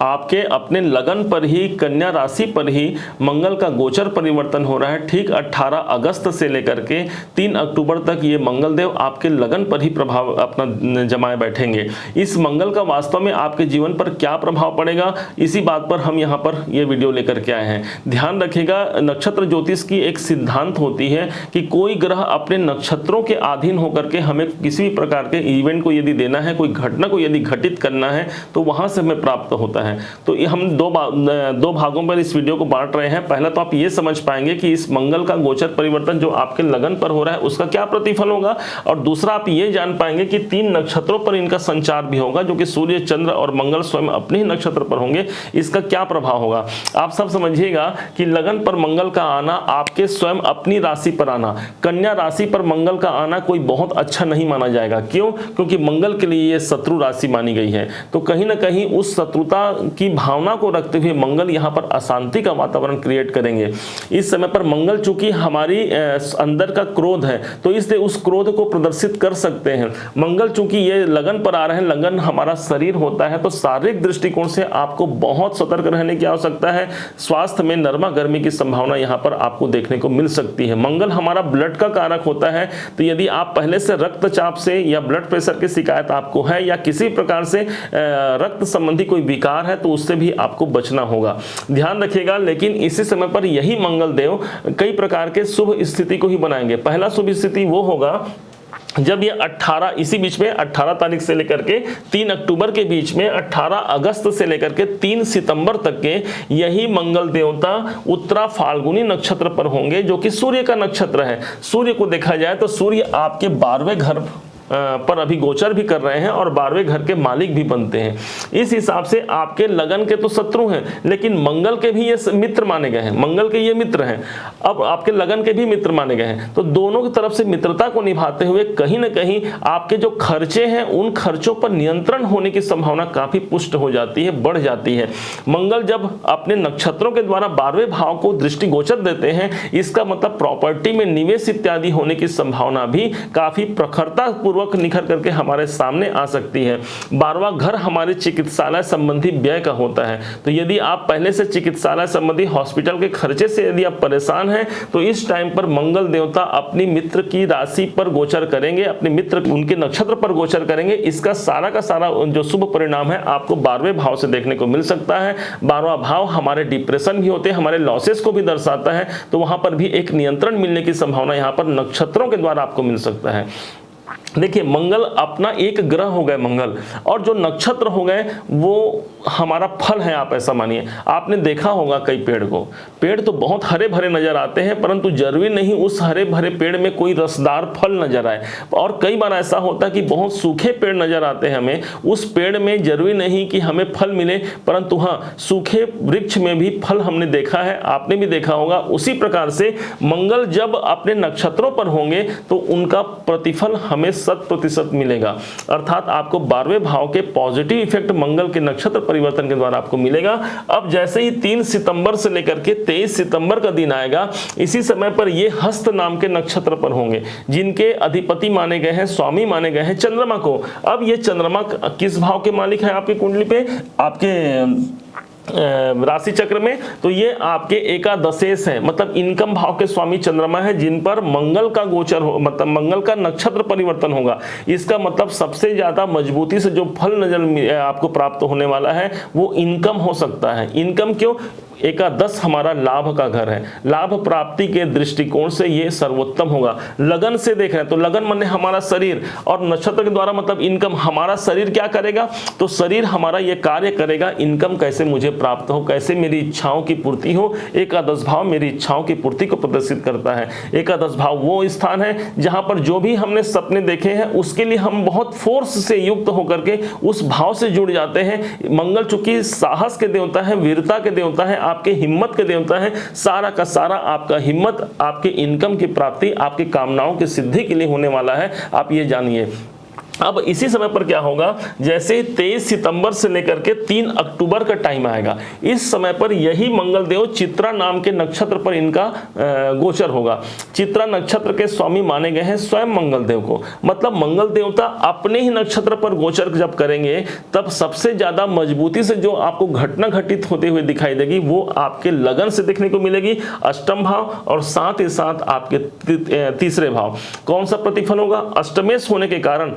आपके अपने लगन पर ही, कन्या राशि पर ही मंगल का गोचर परिवर्तन हो रहा है। ठीक 18 अगस्त से लेकर के 3 अक्टूबर तक ये मंगल देव आपके लगन पर ही प्रभाव अपना जमाए बैठेंगे। इस मंगल का वास्तव में आपके जीवन पर क्या प्रभाव पड़ेगा, इसी बात पर हम यहाँ पर ये वीडियो लेकर के आए हैं। ध्यान रखिएगा, नक्षत्र ज्योतिष की एक सिद्धांत होती है कि कोई ग्रह अपने नक्षत्रों के अधीन होकर के हमें किसी भी प्रकार के इवेंट को यदि देना है, कोई घटना को यदि घटित करना है, तो वहां से हमें प्राप्त होता है। तो हम दो भागों पर इस वीडियो को बांट रहे हैं। पहला तो आप ये समझ पाएंगे कि इस मंगल का गोचर परिवर्तन जो आपके लगन पर हो रहा है उसका क्या प्रतिफल होगा, और दूसरा आप ये जान पाएंगे कि 3 नक्षत्रों पर इनका संचार भी होगा, जो कि सूर्य, चंद्र और मंगल स्वयं अपने ही नक्षत्र पर होंगे, इसका क्या प्रभाव होगा। आप सब समझिएगा कि लगन पर मंगल का आना, आपके स्वयं अपनी राशि पर आना, कन्या राशि पर मंगल का आना कोई बहुत अच्छा नहीं माना जाएगा। क्यों? क्योंकि मंगल के लिए ये शत्रु राशि मानी गई है। तो कहीं ना कहीं उस शत्रुता की भावना को रखते हुए मंगल यहाँ पर अशांति का वातावरण क्रिएट करेंगे। इस समय पर मंगल चूंकि हमारी अंदर का क्रोध है, तो इसलिए उस क्रोध को प्रदर्शित कर सकते हैं। मंगल चूंकि ये लगन पर आ रहे हैं, लगन हमारा शरीर होता है, तो शारीरिक दृष्टिकोण से आपको बहुत सतर्क रहने की आवश्यकता है। स्वास्थ्य में नरमा गर्मी की संभावना यहाँ पर आपको देखने को मिल सकती है। मंगल हमारा ब्लड का कारक होता है, तो यदि आप पहले से रक्तचाप से या ब्लड प्रेशर की शिकायत आपको है, या किसी प्रकार से रक्त संबंधी कोई विकार है, तो उससे भी आपको बचना होगा। ध्यान रखिएगा। लेकिन इसी समय पर यही मंगल देव कई प्रकार के शुभ स्थिति को ही बनाएंगे। पहला शुभ स्थिति वो होगा जब ये 18 इसी बीच में 18 तारीख से लेकर के 3 अक्टूबर के बीच में, 18 अगस्त से लेकर के 3 सितंबर तक के यही मंगल देवता उत्तरा फाल्गुनी नक्षत्र पर होंगे, जो कि सूर्य का नक्षत्र है। सूर्य को देखा जाए तो सूर्य आपके 12वें घर पर अभी गोचर भी कर रहे हैं और 12वें घर के मालिक भी बनते हैं। इस हिसाब से आपके लगन के तो शत्रु हैं, लेकिन मंगल के भी ये मित्र माने गए हैं। मंगल के ये मित्र हैं, अब आपके लगन के भी मित्र माने गए हैं। तो दोनों की तरफ से मित्रता को निभाते हुए कहीं ना कहीं आपके जो खर्चे हैं, उन खर्चों पर नियंत्रण होने की संभावना काफी पुष्ट हो जाती है, बढ़ जाती है। मंगल जब अपने नक्षत्रों के द्वारा 12वें भाव को दृष्टिगोचर देते हैं, इसका मतलब प्रॉपर्टी में निवेश इत्यादि होने की संभावना भी काफी प्रखरता निखर करके हमारे सामने आ सकती है। 12वां घर हमारे चिकित्सालय संबंधी व्यय का होता है। तो यदि आप पहले से चिकित्सालय संबंधी हॉस्पिटल के खर्चे से यदि आप परेशान हैं, तो इस टाइम पर मंगल देवता अपनी मित्र की राशि पर गोचर करेंगे, अपने मित्र उनके नक्षत्र पर गोचर करेंगे। इसका सारा का सारा जो शुभ परिणाम है आपको 12वें भाव से देखने को मिल सकता है। 12वां भाव हमारे डिप्रेशन भी होते हैं, हमारे लॉसेस को भी दर्शाता है, तो वहां पर भी एक नियंत्रण मिलने की संभावना यहाँ पर नक्षत्रों के द्वारा आपको मिल सकता है। देखिए, मंगल अपना एक ग्रह हो गए मंगल, और जो नक्षत्र हो गए वो हमारा फल है। आप ऐसा मानिए, आपने देखा होगा कई पेड़ को, पेड़ तो बहुत हरे भरे नजर आते हैं, परंतु जरूरी नहीं उस हरे भरे पेड़ में कोई रसदार फल नजर आए। और कई बार ऐसा होता है कि बहुत सूखे पेड़ नजर आते हैं हमें, उस पेड़ में जरूरी नहीं कि हमें फल मिले, परंतु हाँ, सूखे वृक्ष में भी फल हमने देखा है, आपने भी देखा होगा। उसी प्रकार से मंगल जब अपने नक्षत्रों पर होंगे तो उनका प्रतिफल हमें 100% मिलेगा। अर्थात आपको 12वें भाव के पॉजिटिव इफेक्ट मंगल के नक्षत्र परिवर्तन के द्वारा आपको मिलेगा। अब जैसे ही 3 सितंबर से लेकर के 23 सितंबर का दिन आएगा, इसी समय पर ये हस्त नाम के नक्षत्र पर होंगे, जिनके अधिपति माने गए हैं, स्वामी माने गए हैं चंद्रमा को। अब ये चंद्रमा किस भाव के मालिक है आपकी कुंडली पे, आपके राशि चक्र में? तो ये आपके एकादशेश है, मतलब इनकम भाव के स्वामी चंद्रमा है, जिन पर मंगल का गोचर हो, मतलब मंगल का नक्षत्र परिवर्तन होगा। इसका मतलब सबसे ज्यादा मजबूती से जो फल नजर आपको प्राप्त होने वाला है वो इनकम हो सकता है। इनकम क्यों? एकादश हमारा लाभ का घर है, लाभ प्राप्ति के दृष्टिकोण से ये सर्वोत्तम होगा। लगन से देख रहे हैं तो लगन माने हमारा शरीर, और नक्षत्र के द्वारा मतलब इनकम। हमारा शरीर क्या करेगा? तो शरीर हमारा ये कार्य करेगा, इनकम कैसे मुझे प्राप्त हो, कैसे मेरी इच्छाओं की पूर्ति हो। एकादश भाव मेरी इच्छाओं की पूर्ति को प्रदर्शित करता है। एकादश भाव वो स्थान है जहां पर जो भी हमने सपने देखे हैं उसके लिए हम बहुत फोर्स से युक्त होकर के उस भाव से जुड़ जाते हैं। मंगल चूंकि साहस के देवता है, वीरता के देवता है, आपके हिम्मत के देवता है, सारा का सारा आपका हिम्मत आपके इनकम की प्राप्ति, आपकी कामनाओं की सिद्धि के लिए होने वाला है, आप ये जानिए। अब इसी समय पर क्या होगा, जैसे 23 सितंबर से लेकर के 3 अक्टूबर का टाइम आएगा, इस समय पर यही मंगल देव चित्रा नाम के नक्षत्र पर इनका गोचर होगा। चित्रा नक्षत्र के स्वामी माने गए हैं स्वयं मंगल देव को। मतलब मंगल देवता अपने ही नक्षत्र पर गोचर जब करेंगे तब सबसे ज्यादा मजबूती से जो आपको घटना घटित होते हुए दिखाई देगी वो आपके लगन से देखने को मिलेगी, अष्टम भाव, और साथ ही साथ आपके तीसरे भाव। कौन सा प्रतिफल होगा? अष्टमेश होने के कारण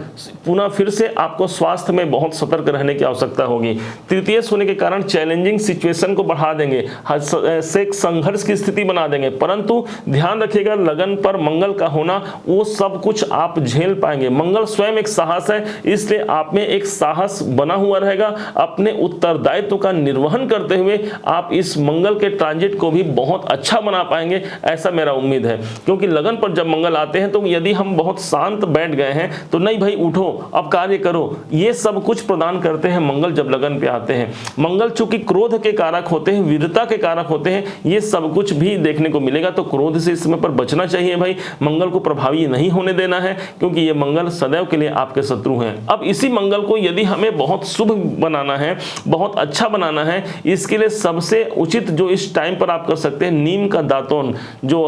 पुनः फिर से आपको स्वास्थ्य में बहुत सतर्क रहने की आवश्यकता होगी। तृतीय होने के कारण चैलेंजिंग सिचुएशन को बढ़ा देंगे, संघर्ष की स्थिति बना देंगे, परंतु ध्यान रखिएगा लगन पर मंगल का होना वो सब कुछ आप झेल पाएंगे। मंगल स्वयं एक साहस है, इसलिए आप में एक साहस बना हुआ रहेगा। अपने उत्तरदायित्व का निर्वहन करते हुए आप इस मंगल के ट्रांजिट को भी बहुत अच्छा बना पाएंगे, ऐसा मेरा उम्मीद है। क्योंकि लगन पर जब मंगल आते हैं तो यदि हम बहुत शांत बैठ गए हैं तो नहीं भाई उठो अब कार्य करो, ये सब कुछ प्रदान करते हैं मंगल जब लगन पे आते हैं। मंगल चूंकि क्रोध के कारक होते हैं, वीरता के कारक होते हैं, ये सब कुछ भी देखने को मिलेगा। तो क्रोध से इस समय पर बचना चाहिए भाई, मंगल को प्रभावी नहीं होने देना है, क्योंकि ये मंगल सदैव के लिए आपके शत्रु हैं। अब इसी मंगल को यदि हमें बहुत शुभ बनाना है, बहुत अच्छा बनाना है, इसके लिए सबसे उचित जो इस टाइम पर आप कर सकते हैं, नीम का दातून, जो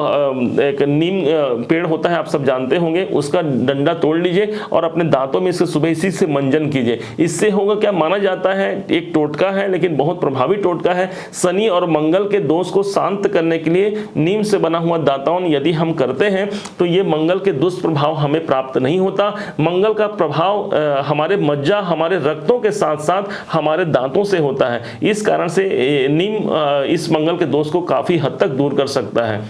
एक नीम पेड़ होता है आप सब जानते होंगे, उसका डंडा तोड़ लीजिए और अपने दांतों में इसके सुबह इसी से मंजन कीजिए। इससे होगा क्या, माना जाता है एक टोटका है लेकिन बहुत प्रभावी टोटका है, शनि और मंगल के दोष को शांत करने के लिए नीम से बना हुआ दातून यदि हम करते हैं तो ये मंगल के दुष्प्रभाव हमें प्राप्त नहीं होता। मंगल का प्रभाव हमारे मज्जा, हमारे रक्तों के साथ साथ हमारे दांतों से होता है। इस कारण से नीम इस मंगल के दोष को काफी हद तक दूर कर सकता है।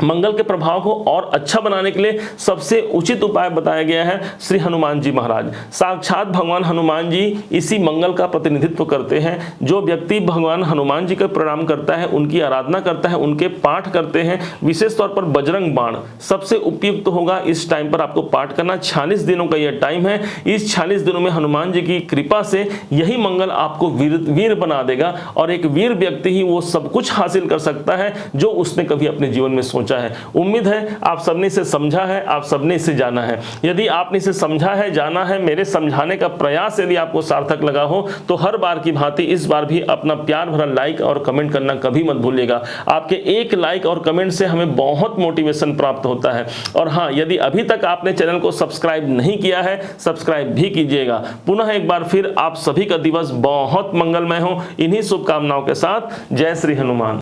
मंगल के प्रभाव को और अच्छा बनाने के लिए सबसे उचित उपाय बताया गया है श्री हनुमान जी महाराज। साक्षात भगवान हनुमान जी इसी मंगल का प्रतिनिधित्व करते हैं। जो व्यक्ति भगवान हनुमान जी का प्रणाम करता है, उनकी आराधना करता है, उनके पाठ करते हैं, विशेष तौर पर बजरंग बाण सबसे उपयुक्त होगा इस टाइम पर आपको पाठ करना। 46 दिनों का यह टाइम है। इस 46 दिनों में हनुमान जी की कृपा से यही मंगल आपको वीर बना देगा, और एक वीर व्यक्ति ही वो सब कुछ हासिल कर सकता है जो उसने कभी अपने जीवन में सोचा है। उम्मीद है आप सबने इसे समझा है, आप सबने इसे जाना है। यदि आपने इसे समझा है, जाना है, मेरे समझाने का प्रयास यदि आपको सार्थक लगा हो तो हर बार की भांति इस बार भी अपना प्यार भरा लाइक और कमेंट करना कभी मत भूलिएगा। आपके एक लाइक और कमेंट से हमें बहुत मोटिवेशन प्राप्त होता है। और हाँ, यदि अभी तक आपने चैनल को सब्सक्राइब नहीं किया है, सब्सक्राइब भी कीजिएगा। पुनः एक बार फिर आप सभी का दिवस बहुत मंगलमय हो। इन्हीं शुभकामनाओं के साथ जय श्री हनुमान।